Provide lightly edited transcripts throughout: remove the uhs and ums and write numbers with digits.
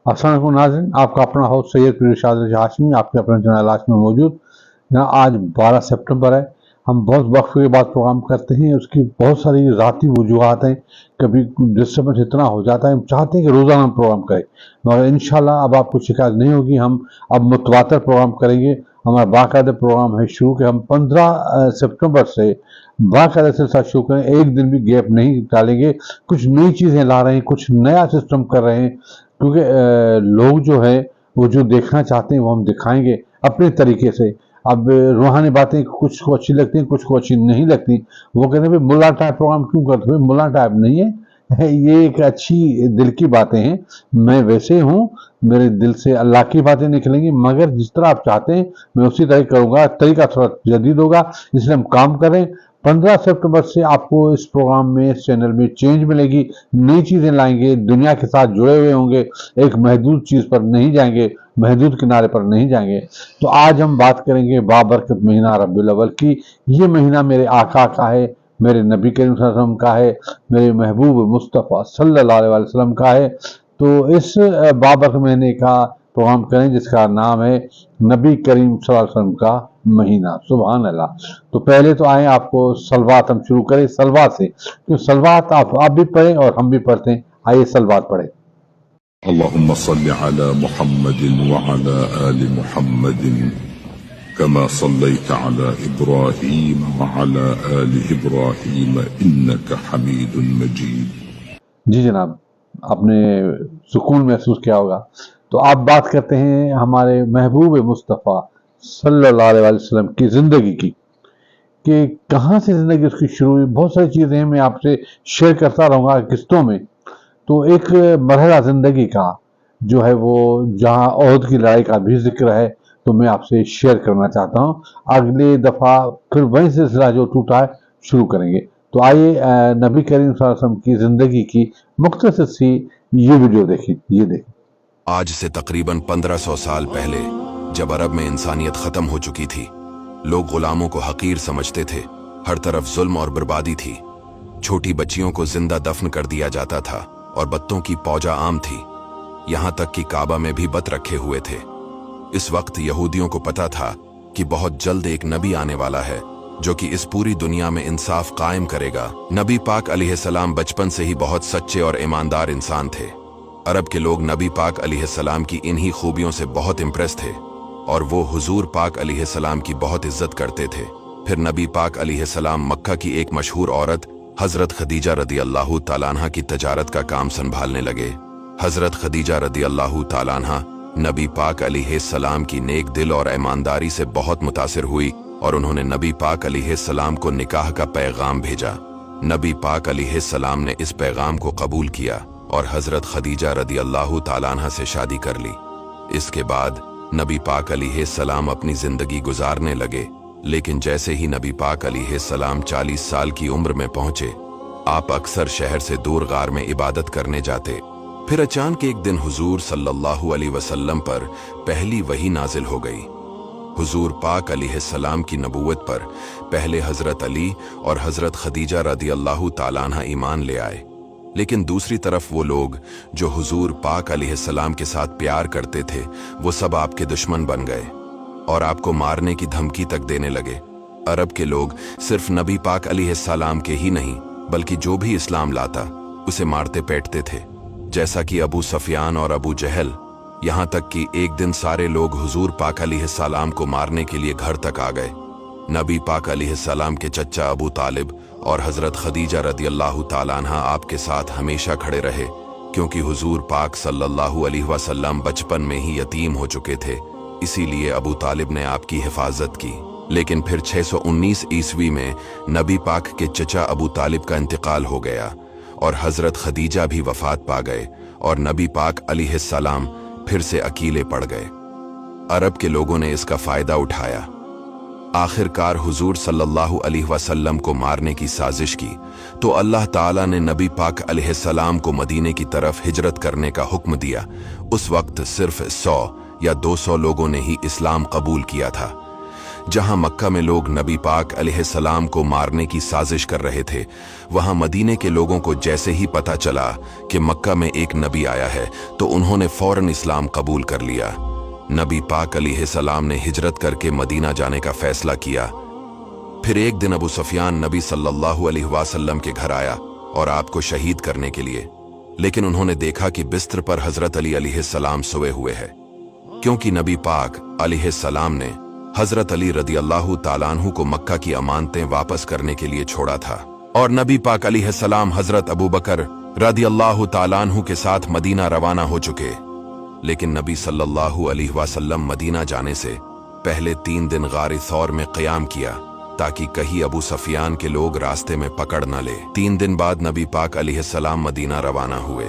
अस्सलाम वालेकुम नाज़रीन, आपका अपना होस्ट सैयद पीर इरशाद रज़ा हाशमी आपके अपने चैनल आज में मौजूद। यहाँ आज 12 सितंबर है। हम बहुत वक्त के बाद प्रोग्राम करते हैं, उसकी बहुत सारी ज़ाती वजूहात हैं। कभी डिस्टर्बेंस इतना हो जाता है, हम चाहते हैं कि रोज़ाना हम प्रोग्राम करें, मगर इंशाल्लाह अब आपको शिकायत नहीं होगी। हम अब मुतवातर प्रोग्राम करेंगे। हमारा बाकायदा प्रोग्राम है शुरू कि हम 15 सितंबर से बाकायदा सिलसिला शुरू करें, एक दिन भी गैप नहीं डालेंगे। कुछ नई चीज़ें ला रहे हैं, कुछ नया सिस्टम कर रहे हैं, क्योंकि लोग जो है वो जो देखना चाहते हैं वो हम दिखाएंगे अपने तरीके से। अब रूहानी बातें कुछ को अच्छी लगती हैं, कुछ को अच्छी नहीं लगती। वो कहते हैं भाई मुल्ला टाइप प्रोग्राम क्यों करते हो? मुल्ला टाइप नहीं है, ये एक अच्छी दिल की बातें हैं। मैं वैसे हूँ, मेरे दिल से अल्लाह की बातें निकलेंगी, मगर जिस तरह आप चाहते हैं मैं उसी तरह करूँगा। तरीका थोड़ा जदीद होगा, इसलिए हम काम करें। 15 सितंबर से आपको इस प्रोग्राम में, इस चैनल में चेंज मिलेगी, नई चीज़ें लाएंगे, दुनिया के साथ जुड़े हुए होंगे, एक महदूद चीज़ पर नहीं जाएंगे, महदूद किनारे पर नहीं जाएंगे। तो आज हम बात करेंगे बाबरकत महीना रबीउल अव्वल की। ये महीना मेरे आका का है, मेरे नबी करीम सल्लल्लाहु अलैहि वसल्लम का है, मेरे महबूब मुस्तफ़ा सल्लल्लाहु अलैहि वसल्लम का है। तो इस बाबरकत महीने का प्रोग्राम करें जिसका नाम है नबी करीम सल्लल्लाहु अलैहि वसल्लम का महीना। सुभान अल्लाह। तो पहले तो आए आपको सलवात हम शुरू करें सलवात से, तो सलवात आप भी पढ़ें और हम भी पढ़ते हैं। आइए सलवात पढ़ें। अल्लाहुम्मा सल्लि अला मुहम्मदिन व अला आलि मुहम्मदिन कमा सल्लैता अला इब्राहीम व अला आलि इब्राहीम इन्नका हमीदुन मजीद। जी जनाब, आपने सुकून महसूस किया होगा। तो आप बात करते हैं हमारे महबूब मुस्तफ़ा सल्लल्लाहु अलैहि वसल्लम की ज़िंदगी की, कि कहाँ से ज़िंदगी उसकी शुरू हुई। बहुत सारी चीज़ें मैं आपसे शेयर करता रहूँगा किस्तों में। तो एक मरहला ज़िंदगी का जो है वो, जहाँ ओहद की लड़ाई का भी जिक्र है, तो मैं आपसे शेयर करना चाहता हूँ। अगली दफ़ा फिर वही सिलसिला जो टूटा है शुरू करेंगे। तो आइए नबी करीम सल्लल्लाहु अलैहि वसल्लम की ज़िंदगी की मुख्तसर सी ये वीडियो देखिए। ये देखिए। आज से तकरीबन 1500 साल पहले, जब अरब में इंसानियत खत्म हो चुकी थी, लोग गुलामों को हकीर समझते थे, हर तरफ जुल्म और बर्बादी थी। छोटी बच्चियों को जिंदा दफन कर दिया जाता था और बत्तों की पौजा आम थी। यहाँ तक कि काबा में भी बत रखे हुए थे। इस वक्त यहूदियों को पता था कि बहुत जल्द एक नबी आने वाला है जो कि इस पूरी दुनिया में इंसाफ कायम करेगा। नबी पाक अलैहिस्सलाम बचपन से ही बहुत सच्चे और ईमानदार इंसान थे। अरब के लोग नबी पाक अलैहिस्सलाम की इन्हीं खूबियों से बहुत इम्प्रेस थे और वो हुजूर पाक अलैहिस्सलाम की बहुत इज्जत करते थे। फिर नबी पाक अलैहिस्सलाम मक्का की एक मशहूर औरत हजरत खदीजा रदी अल्लाह तआला अन्हा की तजारत का काम संभालने लगे। हजरत खदीजा रदी अल्लाह तआला अन्हा नबी पाक अलैहिस्सलाम की नेक दिल और ईमानदारी से बहुत मुतासिर हुई और उन्होंने नबी पाक अलैहिस्सलाम को निकाह का पैगाम भेजा। नबी पाक अलैहिस्सलाम ने इस पैगाम को कबूल किया और हजरत खदीजा रदी अल्लाह तआला अन्हा से शादी कर ली। इसके बाद नबी पाक अलैहिस्सलाम अपनी जिंदगी गुजारने लगे। लेकिन जैसे ही नबी पाक अलैहिस्सलाम 40 साल की उम्र में पहुंचे, आप अक्सर शहर से दूर गार में इबादत करने जाते। फिर अचानक एक दिन हुजूर सल्लल्लाहु अलैहि वसल्लम पर पहली वही नाजिल हो गई। हुजूर पाक अलैहिस्सलाम की नबूवत पर पहले हजरत अली और हजरत खदीजा रदी अल्लाह तआला अन्हा ईमान ले आए। लेकिन दूसरी तरफ वो लोग जो हुजूर पाक अलैहिस्सलाम के साथ प्यार करते थे, वो सब आपके दुश्मन बन गए और आपको मारने की धमकी तक देने लगे। अरब के लोग सिर्फ नबी पाक अलैहिस्सलाम के ही नहीं, बल्कि जो भी इस्लाम लाता उसे मारते पीटते थे, जैसा कि अबू सफियान और अबू जहल। यहाँ तक कि एक दिन सारे लोग हुजूर पाक अलैहिस्सलाम को मारने के लिए घर तक आ गए। नबी पाक अलैहिस्सलाम के चचा अबू तालिब और हजरत खदीजा रदी अल्लाह तआला अन्हा आपके साथ हमेशा खड़े रहे, क्योंकि हुजूर पाक सल्लल्लाहु अलैहि वसल्लम बचपन में ही यतीम हो चुके थे। इसीलिए अबू तालिब ने आपकी हिफाजत की। लेकिन फिर 619 ईस्वी में नबी पाक के चचा अबू तालिब का इंतकाल हो गया और हजरत खदीजा भी वफात पा गए और नबी पाक अलैहिस्सलाम फिर से अकेले पड़ गए। अरब के लोगों ने इसका फायदा उठाया। आखिरकार हुजूर सल्लल्लाहु अलैहि वसल्लम को मारने की साजिश की तो अल्लाह ताला ने नबी पाक अलैहिस्सलाम को मदीने की तरफ हिजरत करने का हुक्म दिया। उस वक्त सिर्फ 100 या 200 लोगों ने ही इस्लाम कबूल किया था। जहां मक्का में लोग नबी पाक अलैहिस्सलाम को मारने की साजिश कर रहे थे, वहां मदीने के लोगों को जैसे ही पता चला कि मक्का में एक नबी आया है तो उन्होंने फौरन इस्लाम कबूल कर लिया। नबी पाक अलैहिस्सलाम ने हिजरत करके मदीना जाने का फैसला किया। फिर एक दिन अबू सुफियान नबी सल्लल्लाहु अलैहि वसल्लम के घर आया और आपको शहीद करने के लिए, लेकिन उन्होंने देखा कि बिस्तर पर हजरत अली अलैहिस्सलाम सोए हुए हैं, क्योंकि नबी पाक अलैहिस्सलाम ने हजरत अली रदियल्लाहु ताला अन्हु को मक्का की अमानतें वापस करने के लिए छोड़ा था और नबी पाक अलैहिस्सलाम हजरत अबू बकर रदियल्लाहु ताला अन्हु के साथ मदीना रवाना हो चुके। लेकिन नबी सल्लल्लाहु अलैहि वसल्लम मदीना जाने से पहले 3 दिन गार थौर में क़याम किया ताकि कहीं अबू सुफियान के लोग रास्ते में पकड़ न ले। 3 दिन बाद नबी पाक अलैहिस्सलाम मदीना रवाना हुए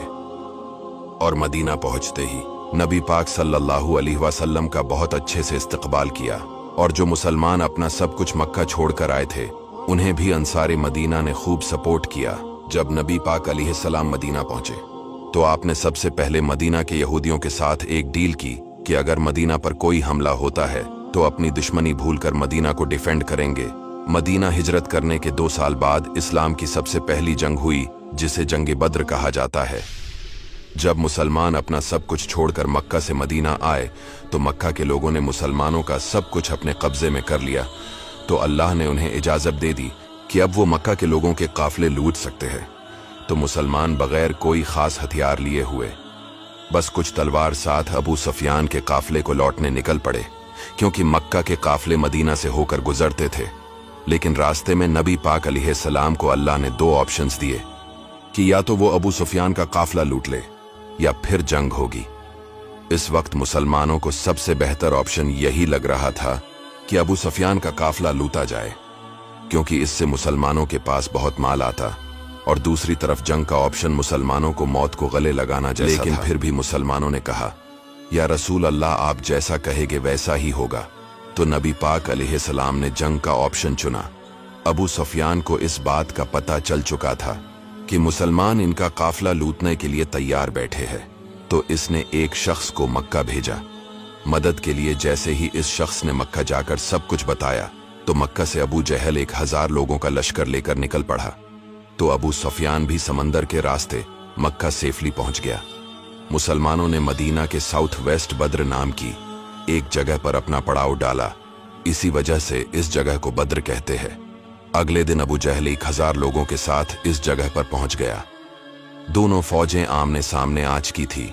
और मदीना पहुंचते ही नबी पाक सल्लल्लाहु अलैहि वसल्लम का बहुत अच्छे से इस्तकबाल किया और जो मुसलमान अपना सब कुछ मक्का छोड़कर आए थे उन्हें भी अंसारे मदीना ने खूब सपोर्ट किया। जब नबी पाक अलैहिस्सलाम मदीना पहुंचे तो आपने सबसे पहले मदीना के यहूदियों के साथ एक डील की कि अगर मदीना पर कोई हमला होता है तो अपनी दुश्मनी भूलकर मदीना को डिफेंड करेंगे। मदीना हिजरत करने के 2 साल बाद इस्लाम की सबसे पहली जंग हुई, जिसे जंग बद्र कहा जाता है। जब मुसलमान अपना सब कुछ छोड़कर मक्का से मदीना आए तो मक्का के लोगों ने मुसलमानों का सब कुछ अपने कब्जे में कर लिया, तो अल्लाह ने उन्हें इजाज़त दे दी कि अब वो मक्का के लोगों के काफिले लूट सकते हैं। तो मुसलमान बगैर कोई खास हथियार लिए हुए बस कुछ तलवार साथ अबू सुफियान के काफिले को लौटने निकल पड़े, क्योंकि मक्का के काफिले मदीना से होकर गुजरते थे। लेकिन रास्ते में नबी पाक अलैहिस्सलाम को अल्लाह ने 2 ऑप्शंस दिए कि या तो वो अबू सुफियान का काफिला लूट ले या फिर जंग होगी। इस वक्त मुसलमानों को सबसे बेहतर ऑप्शन यही लग रहा था कि अबू सुफियान का काफिला लूटा जाए, क्योंकि इससे मुसलमानों के पास बहुत माल आता और दूसरी तरफ जंग का ऑप्शन मुसलमानों को मौत को गले लगाना जैसा था। लेकिन फिर भी मुसलमानों ने कहा, या रसूल अल्लाह, आप जैसा कहेंगे वैसा ही होगा। तो नबी पाक अलैहिस्सलाम ने जंग का ऑप्शन चुना। अबू सुफियान को इस बात का पता चल चुका था कि मुसलमान इनका काफिला लूटने के लिए तैयार बैठे हैं, तो इसने एक शख्स को मक्का भेजा मदद के लिए। जैसे ही इस शख्स ने मक्का जाकर सब कुछ बताया तो मक्का से अबू जहल 1000 लोगों का लश्कर लेकर निकल पड़ा। तो अबू सुफियान भी समंदर के रास्ते मक्का सेफली पहुंच गया। मुसलमानों ने मदीना के साउथ वेस्ट बद्र नाम की एक जगह पर अपना पड़ाव डाला, इसी वजह से इस जगह को बद्र कहते हैं। अगले दिन अबू जहल 1000 लोगों के साथ इस जगह पर पहुंच गया। दोनों फौजें आमने सामने आ चुकी थी।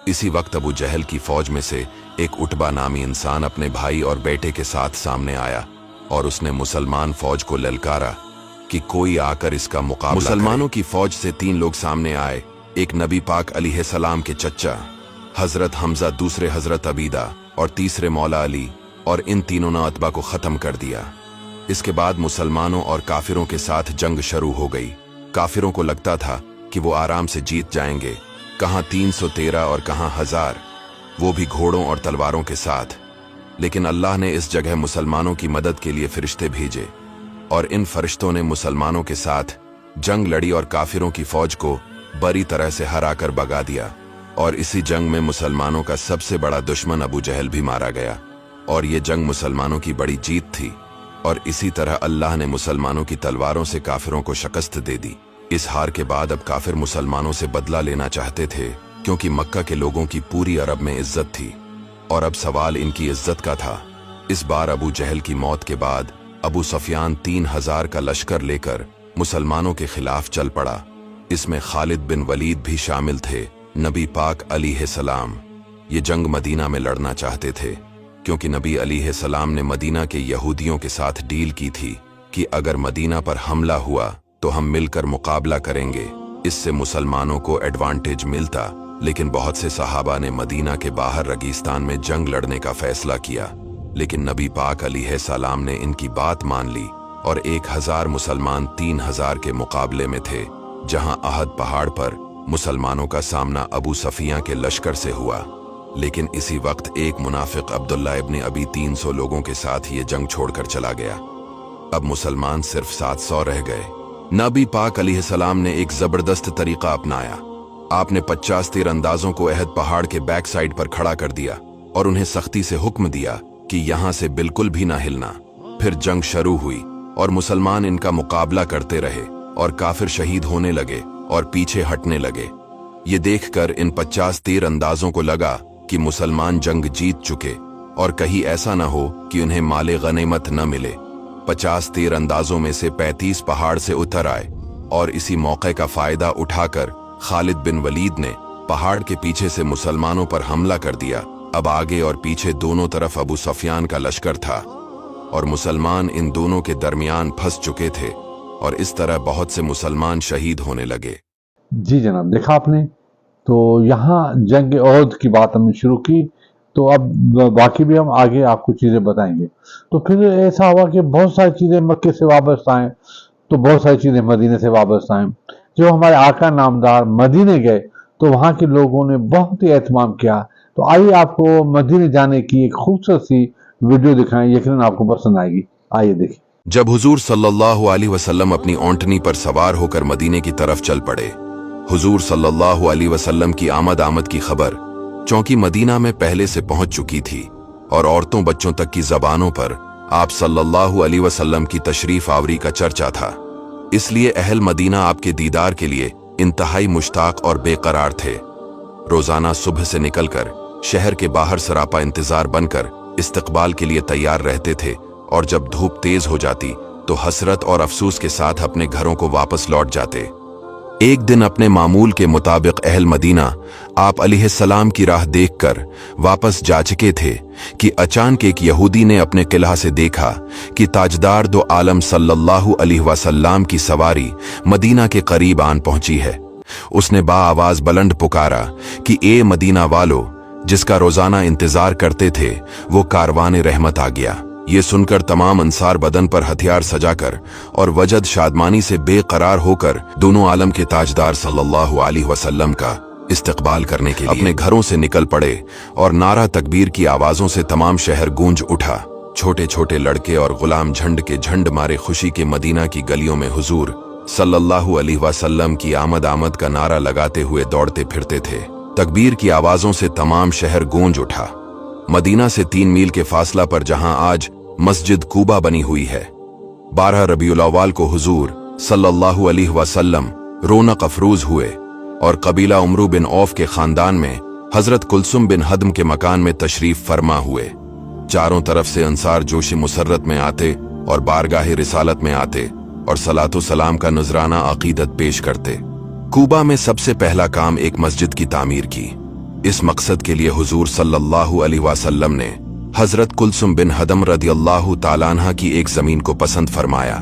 इसी वक्त अबू जहल की फौज में से एक उतबा नामी इंसान अपने भाई और बेटे के साथ सामने आया और उसने मुसलमान फौज को ललकारा कि कोई आकर इसका मुकाबला। मुसलमानों की फौज से 3 लोग सामने आए, एक नबी पाक अलैहिस्सलाम के चच्चा हजरत हमजा, दूसरे हजरत अबीदा और तीसरे मौला अली, और इन तीनों ने उतबा को खत्म कर दिया। इसके बाद मुसलमानों और काफिरों के साथ जंग शुरू हो गई। काफिरों को लगता था कि वो आराम से जीत जाएंगे, कहां 313 और कहां 1000, वो भी घोड़ों और तलवारों के साथ। लेकिन अल्लाह ने इस जगह मुसलमानों की मदद के लिए फरिश्ते भेजे और इन फरिश्तों ने मुसलमानों के साथ जंग लड़ी और काफिरों की फौज को बड़ी तरह से हराकर भगा दिया। और इसी जंग में मुसलमानों का सबसे बड़ा दुश्मन अबू जहल भी मारा गया और ये जंग मुसलमानों की बड़ी जीत थी। और इसी तरह अल्लाह ने मुसलमानों की तलवारों से काफिरों को शिकस्त दे दी। इस हार के बाद अब काफिर मुसलमानों से बदला लेना चाहते थे, क्योंकि मक्का के लोगों की पूरी अरब में इज्जत थी और अब सवाल इनकी इज्जत का था। इस बार अबू जहल की मौत के बाद अबू सुफियान 3000 का लश्कर लेकर मुसलमानों के खिलाफ चल पड़ा। इसमें खालिद बिन वलीद भी शामिल थे। नबी पाक अलैहिस्सलाम ये जंग मदीना में लड़ना चाहते थे, क्योंकि नबी अलैहिस्सलाम ने मदीना के यहूदियों के साथ डील की थी कि अगर मदीना पर हमला हुआ तो हम मिलकर मुकाबला करेंगे, इससे मुसलमानों को एडवांटेज मिलता। लेकिन बहुत से सहाबा ने मदीना के बाहर रेगिस्तान में जंग लड़ने का फैसला किया, लेकिन नबी पाक अलैहिस्सलाम ने इनकी बात मान ली और 1000 मुसलमान 3000 के मुकाबले में थे, जहां अहद पहाड़ पर मुसलमानों का सामना अबू सफिया के लश्कर से हुआ। लेकिन इसी वक्त एक मुनाफिक अब्दुल्ला इब्न अबी 300 लोगों के साथ ये जंग छोड़कर चला गया। अब मुसलमान सिर्फ 700 रह गए। नबी पाक अलैहिस्सलाम ने एक जबरदस्त तरीका अपनाया। आपने 50 तीरंदाजों को अहद पहाड़ के बैक साइड पर खड़ा कर दिया और उन्हें सख्ती से हुक्म दिया कि यहां से बिल्कुल भी ना हिलना। फिर जंग शुरू हुई और मुसलमान इनका मुकाबला करते रहे और काफिर शहीद होने लगे और पीछे हटने लगे। ये देखकर इन 50 तीर अंदाजों को लगा कि मुसलमान जंग जीत चुके और कहीं ऐसा न हो कि उन्हें माले गनीमत न मिले। 50 तीर अंदाजों में से 35 पहाड़ से उतर आए और इसी मौके का फायदा उठाकर खालिद बिन वलीद ने पहाड़ के पीछे से मुसलमानों पर हमला कर दिया। अब आगे और पीछे दोनों तरफ अबू सुफियान का लश्कर था और मुसलमान इन दोनों के दरमियान फंस चुके थे और इस तरह बहुत से मुसलमान शहीद होने लगे। जी जनाब, देखा आपने, तो यहाँ जंग ओहद की बात हमने शुरू की, तो अब बाकी भी हम आगे आपको चीज़ें बताएंगे। तो फिर ऐसा हुआ कि बहुत सारी चीज़ें मक्के से वापस आए, तो बहुत सारी चीज़ें मदीने से वापस आए। जो हमारे आका नामदार मदीने गए तो वहाँ के लोगों ने बहुत ही एहतमाम किया। तो आइए आपको मदीने जाने की एक खूबसूरत सी वीडियो दिखाएं, यकीनन आपको पसंद आएगी। आइए देखिए। जब हुजूर सल्लल्लाहु अलैहि वसल्लम अपनी ओंटनी पर सवार होकर मदीने की तरफ चल पड़े, हुजूर सल्लल्लाहु अलैहि वसल्लम की आमद की खबर चौंकी मदीना में पहले से पहुंच चुकी थी और औरतों बच्चों तक की जबानों पर आप सल्लल्लाहु अलैहि वसल्लम की तशरीफ आवरी का चर्चा था। इसलिए अहल मदीना आपके दीदार के लिए इंतहाई मुश्ताक और बेकरार थे। रोजाना सुबह से निकलकर शहर के बाहर सरापा इंतजार बनकर इस्तकबाल के लिए तैयार रहते थे और जब धूप तेज हो जाती तो हसरत और अफसोस के साथ अपने घरों को वापस लौट जाते। एक दिन अपने मामूल के मुताबिक अहल मदीना आप अलैहिस्सलाम की राह देखकर वापस जा चुके थे कि अचानक एक यहूदी ने अपने किला से देखा कि ताजदार दो आलम सल्लल्लाहु अलैहि वसल्लम की सवारी मदीना के करीब आन पहुंची है। उसने बाआवाज बुलंद पुकारा कि ए मदीना वालो, जिसका रोजाना इंतजार करते थे वो कारवान रहमत आ गया। ये सुनकर तमाम अंसार बदन पर हथियार सजाकर और वजद शादमानी से बेकरार होकर दोनों आलम के ताजदार सल्लल्लाहु अलैहि वसल्लम का इस्तकबाल करने के लिए अपने घरों से निकल पड़े और नारा तकबीर की आवाजों से तमाम शहर गूंज उठा। छोटे छोटे लड़के और गुलाम झंड के झंड मारे खुशी के मदीना की गलियों में हुजूर सल्लल्लाहु अलैहि वसल्लम की आमद का नारा लगाते हुए दौड़ते फिरते थे। तकबीर की आवाजों से तमाम शहर गूंज उठा। मदीना से 3 मील के फासला पर जहां आज मस्जिद कूबा बनी हुई है, 12 रबीउल अव्वल को हुजूर सल्लल्लाहु अलैहि वसल्लम रौनक अफरूज हुए और कबीला उमरू बिन औफ के खानदान में हजरत कुलसुम बिन हदम के मकान में तशरीफ फरमा हुए। चारों तरफ से अंसार जोशी मुसर्रत में आते और बारगाह रिसालत में आते और सलातो सलाम का नजराना अकीदत पेश करते। कूबा में सबसे पहला काम एक मस्जिद की तामीर की। इस मकसद के लिए हुजूर सल्लल्लाहु अलैहि वसल्लम ने हजरत कुलसुम बिन हदम रदियल्लाहु ताला अन्हा की एक जमीन को पसंद फरमाया।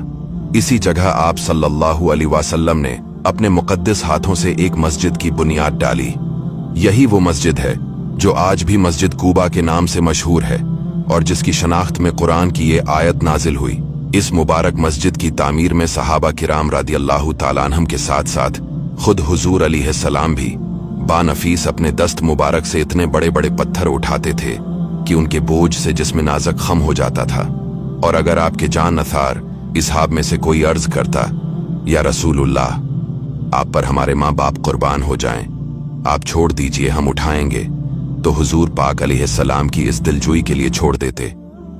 इसी जगह आप सल्लल्लाहु अलैहि वसल्लम ने अपने मुकद्दस हाथों से एक मस्जिद की बुनियाद डाली। यही वो मस्जिद है जो आज भी मस्जिद कूबा के नाम से मशहूर है और जिसकी शनाख्त में कुरान की ये आयत नाजिल हुई। इस मुबारक मस्जिद की तामीर में सहाबा किराम रदियल्लाहु ताला अन्हुम के साथ साथ खुद हुजूर अलैहिस्सलाम भी बानफीस अपने दस्त मुबारक से इतने बड़े बड़े पत्थर उठाते थे कि उनके बोझ से जिस्म नाज़क खम हो जाता था। और अगर आपके जान नथार इसहाब में से कोई अर्ज करता, या रसूलुल्लाह, आप पर हमारे माँ बाप कुर्बान हो जाएं, आप छोड़ दीजिए, हम उठाएंगे, तो हुजूर पाक अलैहिस्सलाम की इस दिलजोई के लिए छोड़ देते,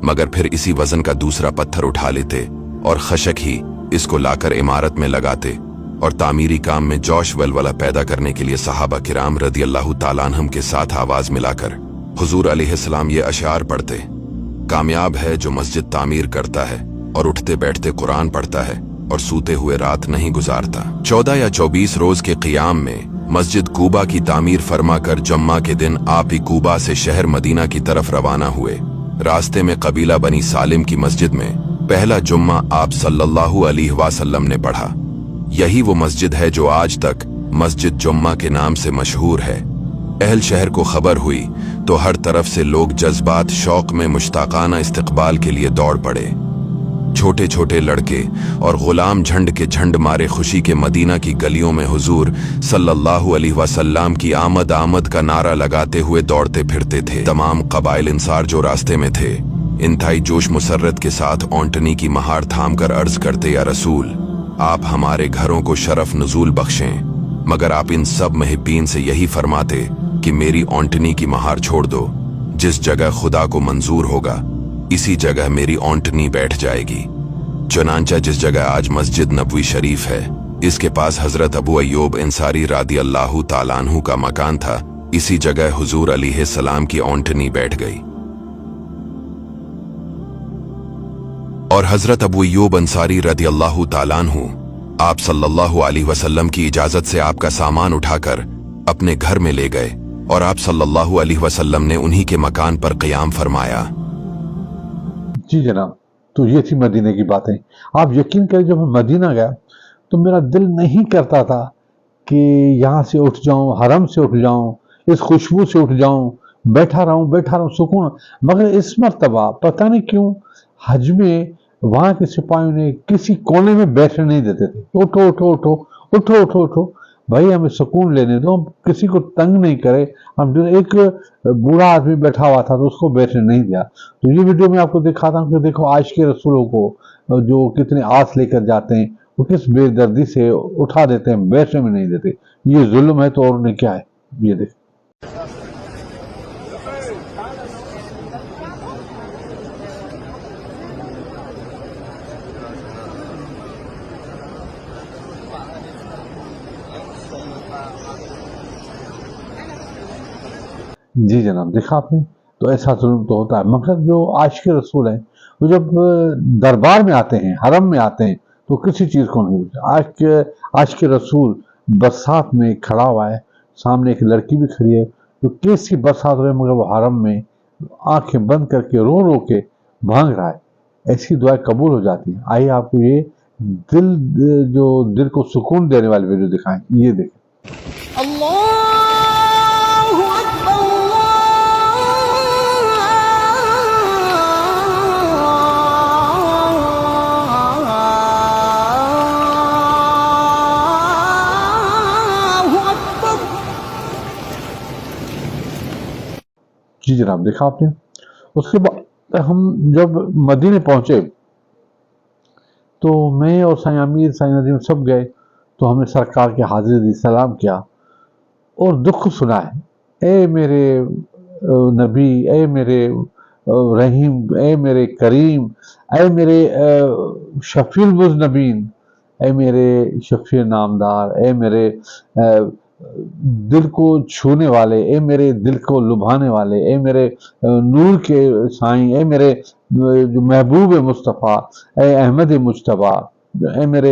मगर फिर इसी वजन का दूसरा पत्थर उठा लेते और खशक ही इसको लाकर इमारत में लगाते और तामीरी काम में जोश वलवला पैदा करने के लिए सहाबा किराम रदियल्लाहु ताला अन्हुम के साथ आवाज मिलाकर हुजूर अलैहिस्सलाम ये अशार पढ़ते, कामयाब है जो मस्जिद तामीर करता है और उठते बैठते कुरान पढ़ता है और सूते हुए रात नहीं गुजारता। 14 या 24 रोज के क़ियाम में मस्जिद कूबा की तामीर फरमा कर जुम्मा के दिन आप ही कूबा से शहर मदीना की तरफ रवाना हुए। रास्ते में कबीला बनी सालिम की मस्जिद में पहला जुम्मा आप सल्लल्लाहु अलैहि वसल्लम ने पढ़ा। यही वो मस्जिद है जो आज तक मस्जिद जुम्मा के नाम से मशहूर है। अहल शहर को खबर हुई तो हर तरफ से लोग जज्बात शौक में मुश्ताकाना इस्तकबाल के लिए दौड़ पड़े। छोटे छोटे लड़के और गुलाम झंड के झंड मारे खुशी के मदीना की गलियों में हुजूर सल्लल्लाहु अलैहि वसल्लम की आमद का नारा लगाते हुए दौड़ते फिरते थे। तमाम कबाइल इंसार जो रास्ते में थे इंतहाई जोश मुसर्रत के साथ ओंटनी की महार थाम कर अर्ज करते, या रसूल, आप हमारे घरों को शरफ नजूल बख्शें, मगर आप इन सब महबीन से यही फरमाते कि मेरी ओंटनी की महार छोड़ दो, जिस जगह खुदा को मंजूर होगा इसी जगह मेरी ओंटनी बैठ जाएगी। चुनांचा जिस जगह आज मस्जिद नबवी शरीफ है, इसके पास हजरत अबू अय्यूब अंसारी रादी अल्लाहु ताला अन्हु का मकान था। इसी जगह हुजूर अलैहिस्सलाम की ओंटनी बैठ गई और हजरत अबू अय्यूब अंसारी रदी अल्लाहु ताला अन्हु आप सल्लल्लाहु अलैहि वसल्लम की इजाजत से आपका सामान उठाकर अपने घर में ले गए और आप सल्लल्लाहु अलैहि वसल्लम ने उन्हीं के मकान पर क़याम फरमाया। जी जनाब, तो ये थी मदीने की बातें। आप यकीन करें, जब मैं मदीना गया तो मेरा दिल नहीं करता था कि यहाँ से उठ जाऊं, हरम से उठ जाऊं, इस खुशबू से उठ जाऊं, बैठा रहूं सुकून। मगर इस मर्तबा पता नहीं क्यों हज में वहाँ के सिपाहियों ने किसी कोने में बैठने नहीं देते थे। उठो उठो उठो उठो उठो उठो, भाई हमें सुकून लेने दो, हम किसी को तंग नहीं करे। हम जो एक बूढ़ा आदमी बैठा हुआ था तो उसको बैठने नहीं दिया। तो ये वीडियो मैं आपको दिखाता हूँ कि देखो आज के रसूलों को जो कितने आस लेकर जाते हैं, वो किस बेदर्दी से उठा देते हैं, बैठने में नहीं देते। ये जुल्म है तो और उन्हें क्या है, ये देख। जी जनाब, देखा आपने, तो ऐसा जुल्म तो होता है। मगर जो आज के रसूल हैं वो जब दरबार में आते हैं, हरम में आते हैं, तो किसी चीज़ को नहीं पूछते। आज के रसूल बरसात में खड़ा हुआ है, सामने एक लड़की भी खड़ी है, तो कैसी बरसात हो रही है, मगर वो हरम में आंखें बंद करके रो रो के भांग रहा है। ऐसी दुआएं कबूल हो जाती हैं। आइए आपको ये दिल को सुकून देने वाली वीडियो दिखाएं, ये देखें। जी जनाब, देखा आपने। उसके बाद हम जब मदीने पहुंचे तो मैं और साईं अमीर, साईं नदीम सब गए, तो हमने सरकार के हाजिर दी, सलाम किया और दुख सुनाए। ए मेरे नबी, ए मेरे रहीम, ए मेरे करीम, ए मेरे शफील मुज़नबीन, ए मेरे शफी नामदार, ए मेरे दिल को छूने वाले, ए मेरे दिल को लुभाने वाले, ए मेरे नूर के साईं, ए मेरे जो महबूब मुस्तफ़ा, ए अहमद मुजतबा, ए मेरे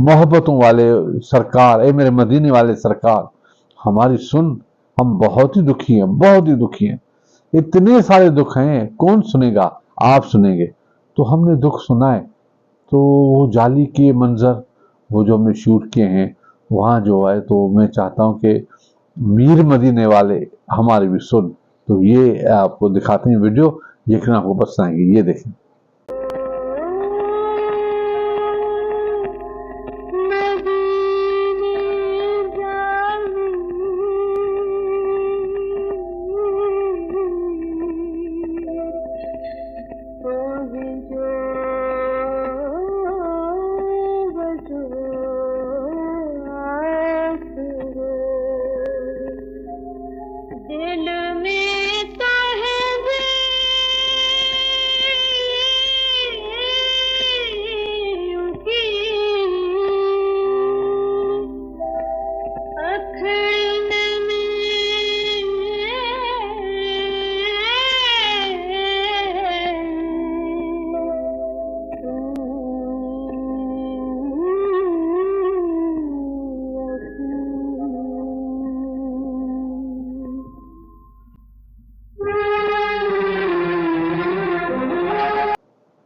मोहब्बतों वाले सरकार, ए मेरे मदीने वाले सरकार, हमारी सुन, हम बहुत ही दुखी हैं, बहुत ही दुखी हैं। इतने सारे दुख हैं, कौन सुनेगा, आप सुनेंगे। तो हमने दुख सुनाए। तो वो जाली के मंजर, वो जो हमने शूट किए हैं वहाँ जो है, तो मैं चाहता हूँ कि मीर मदीने वाले हमारी भी सुन। तो ये आपको दिखाते हैं वीडियो, देखना आपको पसंद आएंगे, ये देखें।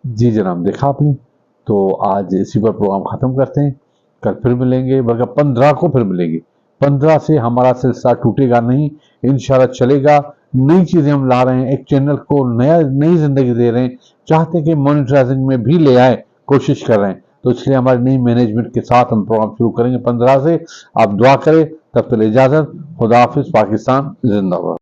जी जनाब, देखा आपने। तो आज इसी पर प्रोग्राम ख़त्म करते हैं। कल फिर मिलेंगे, बल्कि 15 को फिर मिलेंगे। 15 से हमारा सिलसिला टूटेगा नहीं, इंशाल्लाह चलेगा। नई चीज़ें हम ला रहे हैं, एक चैनल को नई जिंदगी दे रहे हैं, चाहते हैं कि मोनेटाइजिंग में भी ले आए, कोशिश कर रहे हैं। तो इसलिए हमारी नई मैनेजमेंट के साथ हम प्रोग्राम शुरू करेंगे 15 से। आप दुआ करें, तब तक इजाज़त। खुदा हाफिज़। पाकिस्तान जिंदाबाद।